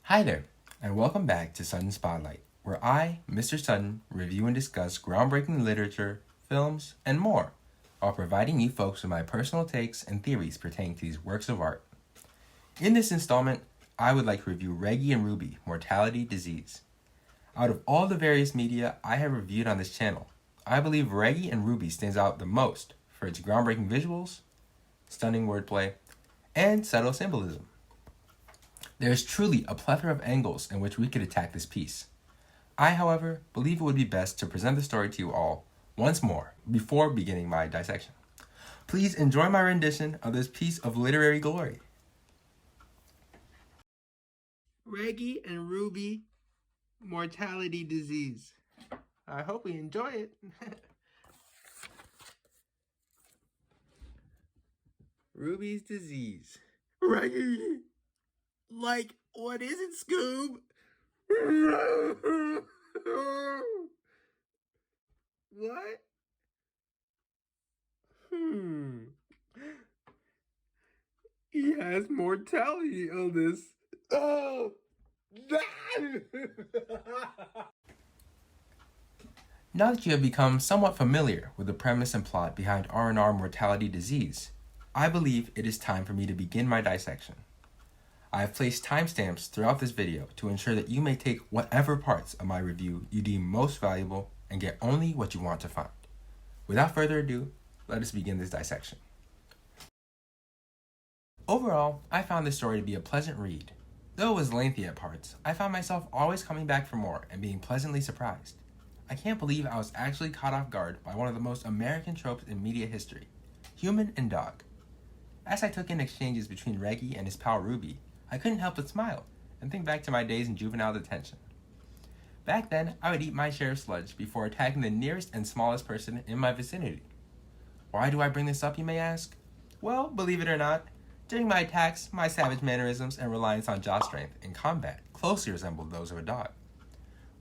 Hi there, and welcome back to Sudden Spotlight, where I, Mr. Sudden, review and discuss groundbreaking literature, films, and more, while providing you folks with my personal takes and theories pertaining to these works of art. In this installment, I would like to review Raggy and Rooby, Mortality Disease. Out of all the various media I have reviewed on this channel, I believe Raggy and Rooby stands out the most for its groundbreaking visuals, stunning wordplay, and subtle symbolism. There is truly a plethora of angles in which we could attack this piece. I, however, believe it would be best to present the story to you all once more before beginning my dissection. Please enjoy my rendition of this piece of literary glory. Raggy and Rooby, Mortality Disease. I hope we enjoy it. Rooby's disease. Raggy! Like, what is it, Scoob? What? He has mortality illness. Oh! Now that you have become somewhat familiar with the premise and plot behind R&R Mortality Disease, I believe it is time for me to begin my dissection. I have placed timestamps throughout this video to ensure that you may take whatever parts of my review you deem most valuable and get only what you want to find. Without further ado, let us begin this dissection. Overall, I found this story to be a pleasant read. Though it was lengthy at parts, I found myself always coming back for more and being pleasantly surprised. I can't believe I was actually caught off guard by one of the most American tropes in media history, human and dog. As I took in exchanges between Raggy and his pal Rooby, I couldn't help but smile and think back to my days in juvenile detention. Back then, I would eat my share of sludge before attacking the nearest and smallest person in my vicinity. Why do I bring this up, you may ask? Well, believe it or not, during my attacks, my savage mannerisms and reliance on jaw strength in combat closely resembled those of a dog.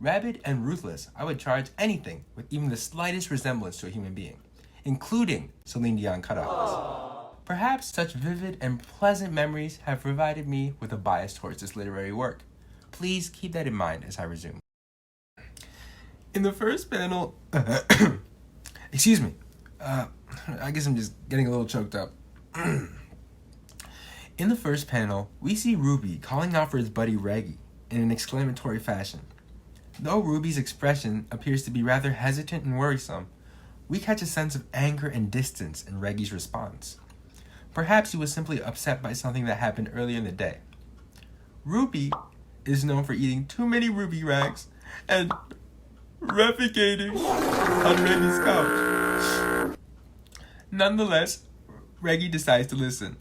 Rabid and ruthless, I would charge anything with even the slightest resemblance to a human being, including Celine Dion cutouts. Perhaps such vivid and pleasant memories have provided me with a bias towards this literary work. Please keep that in mind as I resume. In the first panel, excuse me, I guess I'm just getting a little choked up. In the first panel, we see Rooby calling out for his buddy Raggy in an exclamatory fashion. Though Rooby's expression appears to be rather hesitant and worrisome, we catch a sense of anger and distance in Raggy's response. Perhaps he was simply upset by something that happened earlier in the day. Rooby is known for eating too many Rooby rags and defecating on Raggy's couch. Nonetheless, Raggy decides to listen,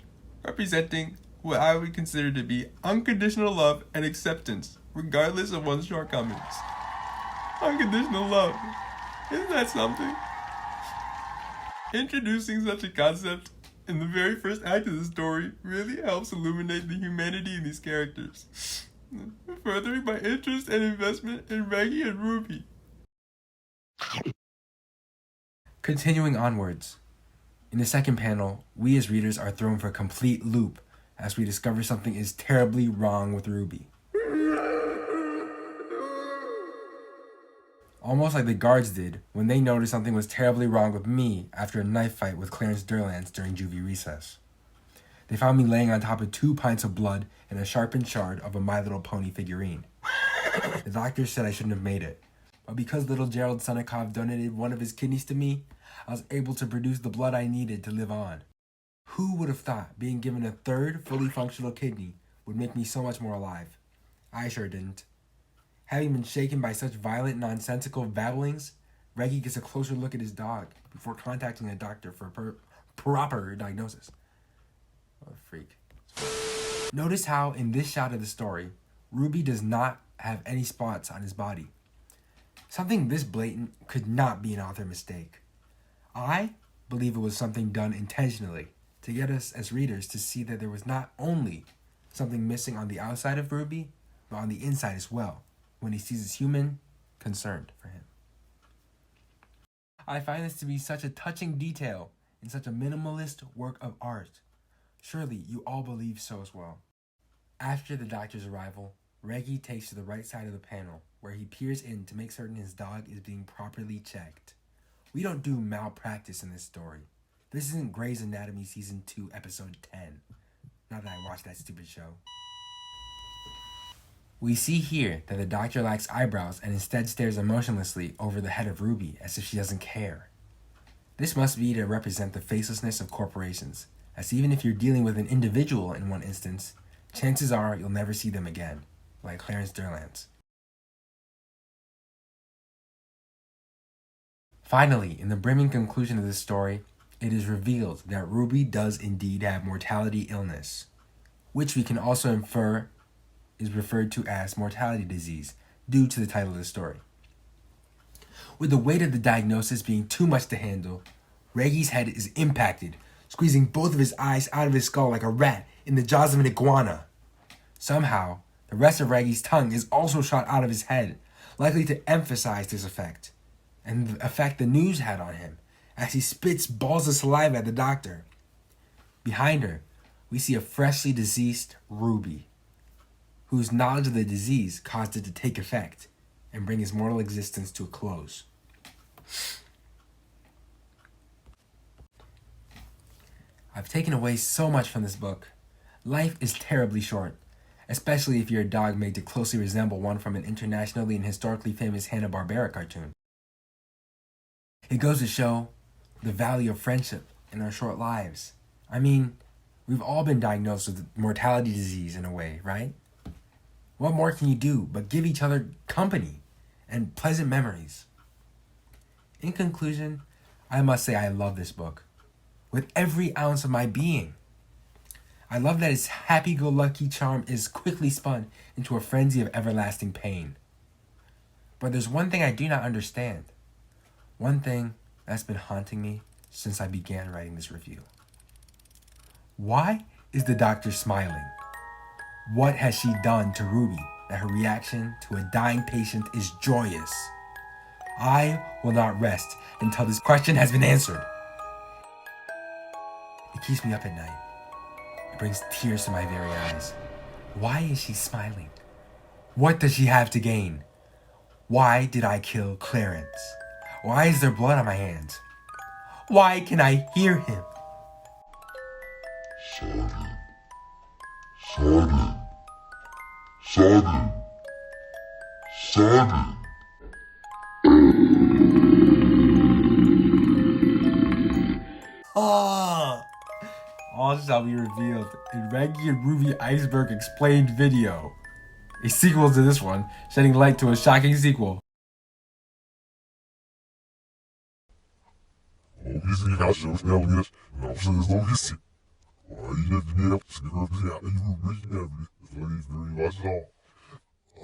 representing what I would consider to be unconditional love and acceptance, regardless of one's shortcomings. Unconditional love. Isn't that something? Introducing such a concept in the very first act of the story really helps illuminate the humanity in these characters, furthering my interest and investment in Raggy and Rooby. Continuing onwards, in the second panel, we as readers are thrown for a complete loop as we discover something is terribly wrong with Rooby. Almost like the guards did when they noticed something was terribly wrong with me after a knife fight with Clarence Durlance during juvie recess. They found me laying on top of 2 pints of blood and a sharpened shard of a My Little Pony figurine. The doctor said I shouldn't have made it, but because little Gerald Sunikov donated one of his kidneys to me, I was able to produce the blood I needed to live on. Who would have thought being given a third fully functional kidney would make me so much more alive? I sure didn't. Having been shaken by such violent, nonsensical babblings, Raggy gets a closer look at his dog before contacting a doctor for proper diagnosis. What a freak. Notice how, in this shot of the story, Rooby does not have any spots on his body. Something this blatant could not be an author mistake. I believe it was something done intentionally to get us as readers to see that there was not only something missing on the outside of Rooby, but on the inside as well, when he sees his human concerned for him. I find this to be such a touching detail in such a minimalist work of art. Surely you all believe so as well. After the doctor's arrival, Raggy takes to the right side of the panel, where he peers in to make certain his dog is being properly checked. We don't do malpractice in this story. This isn't Grey's Anatomy Season 2, Episode 10. Not that I watched that stupid show. We see here that the doctor lacks eyebrows and instead stares emotionlessly over the head of Rooby as if she doesn't care. This must be to represent the facelessness of corporations, as even if you're dealing with an individual in one instance, chances are you'll never see them again, like Clarence Durlance. Finally, in the brimming conclusion of this story, it is revealed that Rooby does indeed have mortality illness, which we can also infer is referred to as mortality disease due to the title of the story. With the weight of the diagnosis being too much to handle, Raggy's head is impacted, squeezing both of his eyes out of his skull like a rat in the jaws of an iguana. Somehow, the rest of Raggy's tongue is also shot out of his head, likely to emphasize this effect, and the effect the news had on him, as he spits balls of saliva at the doctor. Behind her, we see a freshly deceased Rooby, whose knowledge of the disease caused it to take effect and bring his mortal existence to a close. I've taken away so much from this book. Life is terribly short, especially if you're a dog made to closely resemble one from an internationally and historically famous Hanna-Barbera cartoon. It goes to show the value of friendship in our short lives. I mean, we've all been diagnosed with mortality disease in a way, right? What more can you do but give each other company and pleasant memories? In conclusion, I must say I love this book with every ounce of my being. I love that its happy-go-lucky charm is quickly spun into a frenzy of everlasting pain. But there's one thing I do not understand. One thing that's been haunting me since I began writing this review. Why is the doctor smiling? What has she done to Rooby that her reaction to a dying patient is joyous? I will not rest until this question has been answered. It keeps me up at night. It brings tears to my very eyes. Why is she smiling? What does she have to gain? Why did I kill Clarence? Why is there blood on my hands? Why can I hear him? Sudden. All shall be revealed in Raggy and Rooby Iceberg Explained video. A sequel to this one, shedding light to a shocking sequel.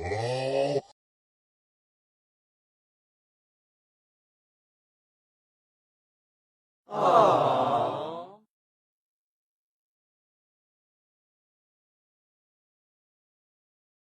Oh.